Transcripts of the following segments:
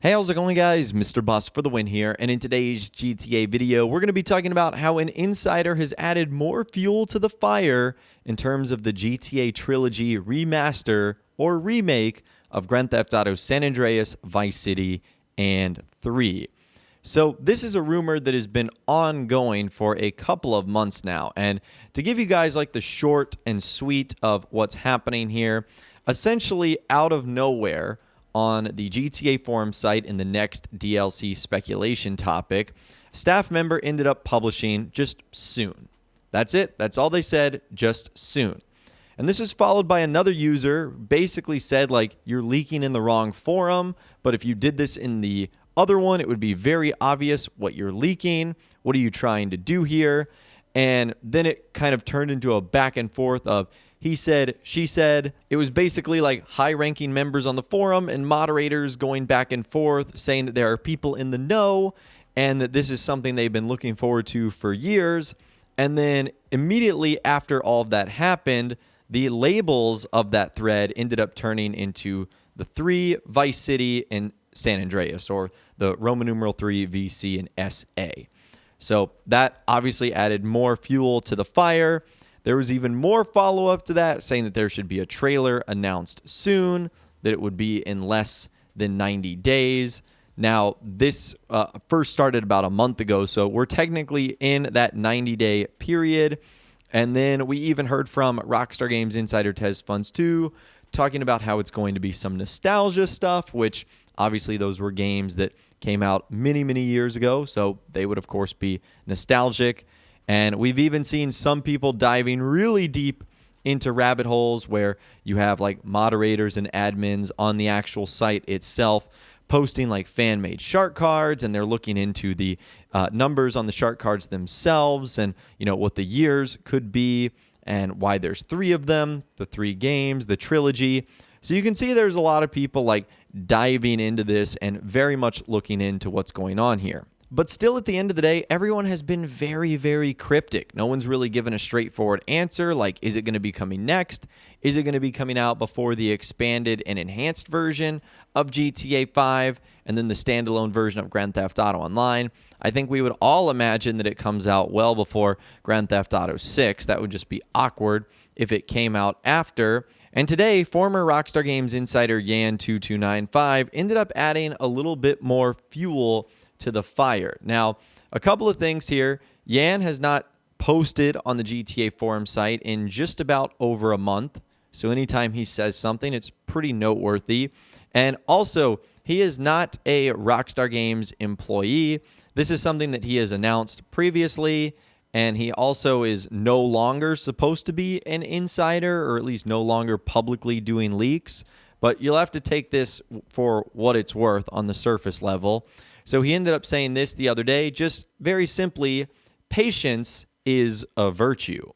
Hey, how's it going, guys? Mr. Boss for the win here, and in today's GTA video, we're going to be talking about how an insider has added more fuel to the fire in terms of the GTA Trilogy Remaster or remake of Grand Theft Auto San Andreas, Vice City, and 3. So this is a rumor that has been ongoing for a couple of months now, and to give you guys like the short and sweet of what's happening here, essentially out of nowhere, on the GTA forum site in the next DLC speculation topic, staff member ended up publishing just soon. That's it. That's all they said, just soon. And this was followed by another user basically said, like, you're leaking in the wrong forum, but if you did this in the other one, it would be very obvious what you're leaking. What are you trying to do here? And then it kind of turned into a back and forth of he said, she said. It was basically like high-ranking members on the forum and moderators going back and forth saying that there are people in the know and that this is something they've been looking forward to for years. And then immediately after all of that happened, the labels of that thread ended up turning into the 3 Vice City and San Andreas, or the Roman numeral 3 VC and SA. So that obviously added more fuel to the fire. There was even more follow-up to that, saying that there should be a trailer announced soon, that it would be in less than 90 days. Now, this first started about a month ago, so we're technically in that 90-day period. And then we even heard from Rockstar Games Insider Tez Funds 2, talking about how it's going to be some nostalgia stuff, which obviously those were games that came out many, many years ago, so they would, of course, be nostalgic. And we've even seen some people diving really deep into rabbit holes where you have like moderators and admins on the actual site itself posting like fan-made shark cards, and they're looking into the numbers on the shark cards themselves and, you know, what the years could be and why there's 3 of them, the 3 games, the trilogy. So you can see there's a lot of people like diving into this and very much looking into what's going on here. But still, at the end of the day, everyone has been very, very cryptic. No one's really given a straightforward answer, like, is it going to be coming next? Is it going to be coming out before the expanded and enhanced version of GTA 5 and then the standalone version of Grand Theft Auto Online? I think we would all imagine that it comes out well before Grand Theft Auto 6. That would just be awkward if it came out after. And today, former Rockstar Games Insider Yan2295 ended up adding a little bit more fuel to the fire. Now, a couple of things here. Yan has not posted on the GTA forum site in just about over a month. So anytime he says something, it's pretty noteworthy. And also, he is not a Rockstar Games employee. This is something that he has announced previously. And he also is no longer supposed to be an insider, or at least no longer publicly doing leaks. But you'll have to take this for what it's worth on the surface level. So he ended up saying this the other day, just very simply, patience is a virtue,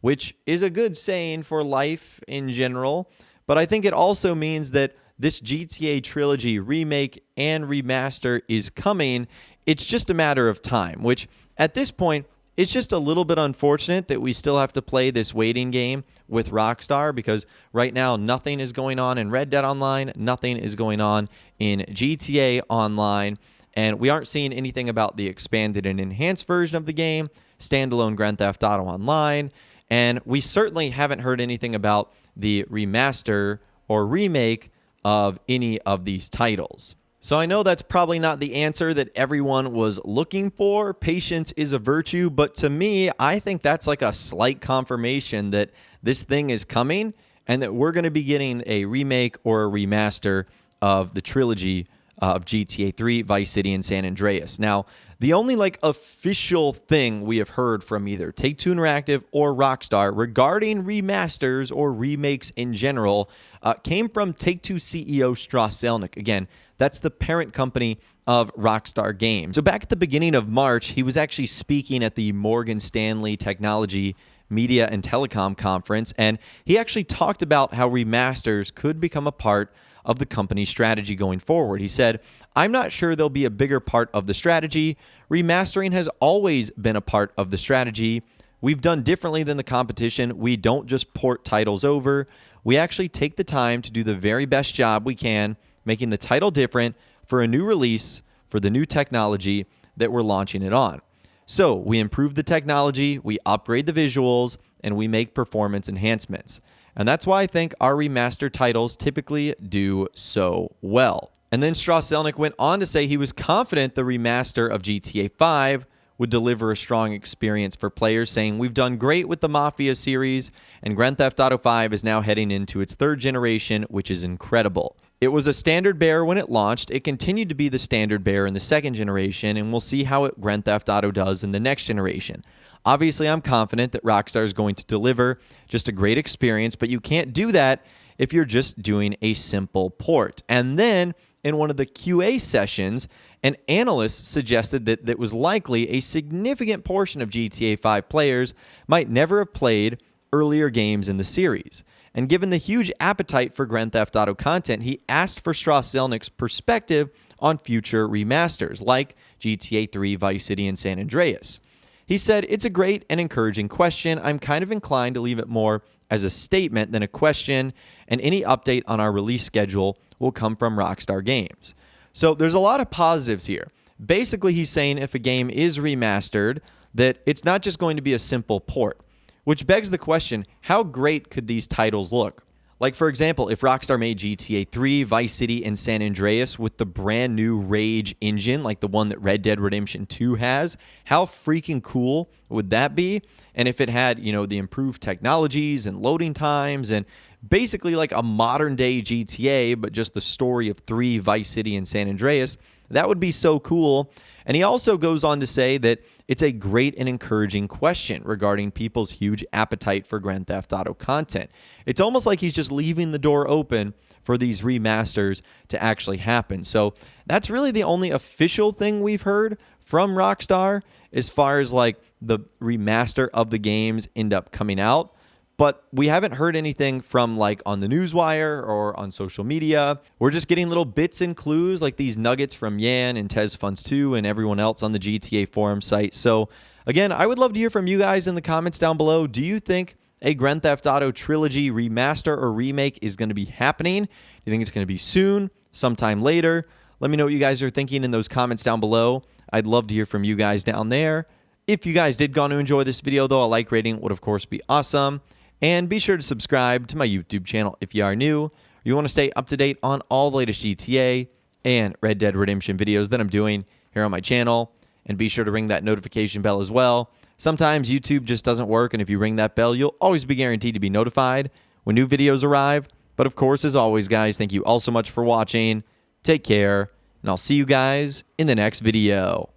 which is a good saying for life in general. But I think it also means that this GTA Trilogy remake and remaster is coming. It's just a matter of time, which at this point, it's just a little bit unfortunate that we still have to play this waiting game with Rockstar, because right now nothing is going on in Red Dead Online, nothing is going on in GTA Online. And we aren't seeing anything about the expanded and enhanced version of the game, standalone Grand Theft Auto Online, and we certainly haven't heard anything about the remaster or remake of any of these titles. So I know that's probably not the answer that everyone was looking for. Patience is a virtue, but to me, I think that's like a slight confirmation that this thing is coming and that we're going to be getting a remake or a remaster of the trilogy of GTA 3, Vice City, and San Andreas. Now, the only like official thing we have heard from either Take-Two Interactive or Rockstar regarding remasters or remakes in general came from Take-Two CEO Strauss Zelnick. Again, that's the parent company of Rockstar Games. So back at the beginning of March, he was actually speaking at the Morgan Stanley Technology, Media, and Telecom Conference, and he actually talked about how remasters could become a part of the company's strategy going forward. He said, "I'm not sure they'll be a bigger part of the strategy. Remastering has always been a part of the strategy. We've done differently than the competition. We don't just port titles over. We actually take the time to do the very best job we can, making the title different, for a new release for the new technology that we're launching it on. So we improve the technology, we upgrade the visuals, and we make performance enhancements. And that's why I think our remastered titles typically do so well. And then Strauss-Zelnick went on to say he was confident the remaster of GTA 5 would deliver a strong experience for players, saying, "We've done great with the Mafia series, and Grand Theft Auto 5 is now heading into its third generation, which is incredible. It was a standard bearer when it launched. It continued to be the standard bearer in the second generation, and we'll see how Grand Theft Auto does in the next generation. Obviously, I'm confident that Rockstar is going to deliver just a great experience, but you can't do that if you're just doing a simple port." And then in one of the QA sessions, an analyst suggested that it was likely a significant portion of GTA 5 players might never have played earlier games in the series. And given the huge appetite for Grand Theft Auto content, he asked for Strauss-Zelnick's perspective on future remasters, like GTA 3, Vice City, and San Andreas. He said, "It's a great and encouraging question. I'm kind of inclined to leave it more as a statement than a question, and any update on our release schedule will come from Rockstar Games." So there's a lot of positives here. Basically, he's saying if a game is remastered, that it's not just going to be a simple port, which begs the question, how great could these titles look? Like, for example, if Rockstar made GTA 3, Vice City, and San Andreas with the brand new Rage engine, like the one that Red Dead Redemption 2 has, how freaking cool would that be? And if it had, the improved technologies and loading times and basically like a modern day GTA, but just the story of 3, Vice City, and San Andreas, that would be so cool. And he also goes on to say that it's a great and encouraging question regarding people's huge appetite for Grand Theft Auto content. It's almost like he's just leaving the door open for these remasters to actually happen. So that's really the only official thing we've heard from Rockstar as far as like the remaster of the games end up coming out. But we haven't heard anything from like on the newswire or on social media. We're just getting little bits and clues like these nuggets from Yan and Tez Funds 2 and everyone else on the GTA forum site. So again, I would love to hear from you guys in the comments down below. Do you think a Grand Theft Auto Trilogy remaster or remake is going to be happening? Do you think it's going to be soon, sometime later? Let me know what you guys are thinking in those comments down below. I'd love to hear from you guys down there. If you guys did go on to enjoy this video, though, a like rating would, of course, be awesome. And be sure to subscribe to my YouTube channel if you are new. You want to stay up to date on all the latest GTA and Red Dead Redemption videos that I'm doing here on my channel. And be sure to ring that notification bell as well. Sometimes YouTube just doesn't work, and if you ring that bell, you'll always be guaranteed to be notified when new videos arrive. But of course, as always, guys, thank you all so much for watching. Take care, and I'll see you guys in the next video.